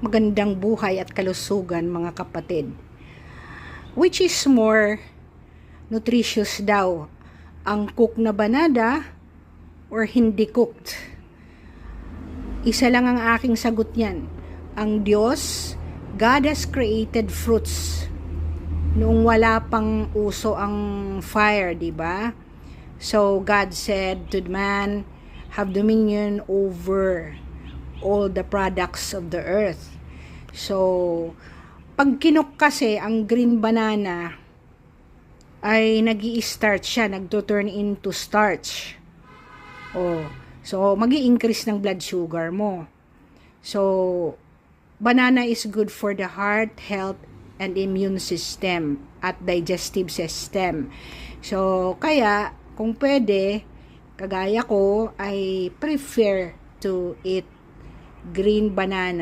magandang buhay at kalusugan, mga kapatid. Which is more nutritious daw, ang cooked na banana or hindi cooked? Isa lang ang aking sagot niyan. Ang Diyos, God has created fruits noong wala pang uso ang fire, di ba? So God said to man, have dominion over all the products of the earth. So pag kinok kasi ang green banana ay nag-i-starch siya, nagto-turn into starch. So magi-increase ng blood sugar mo. So banana is good for the heart, health, and immune system at digestive system. So kaya kung pwede, kagaya ko, I prefer to eat green banana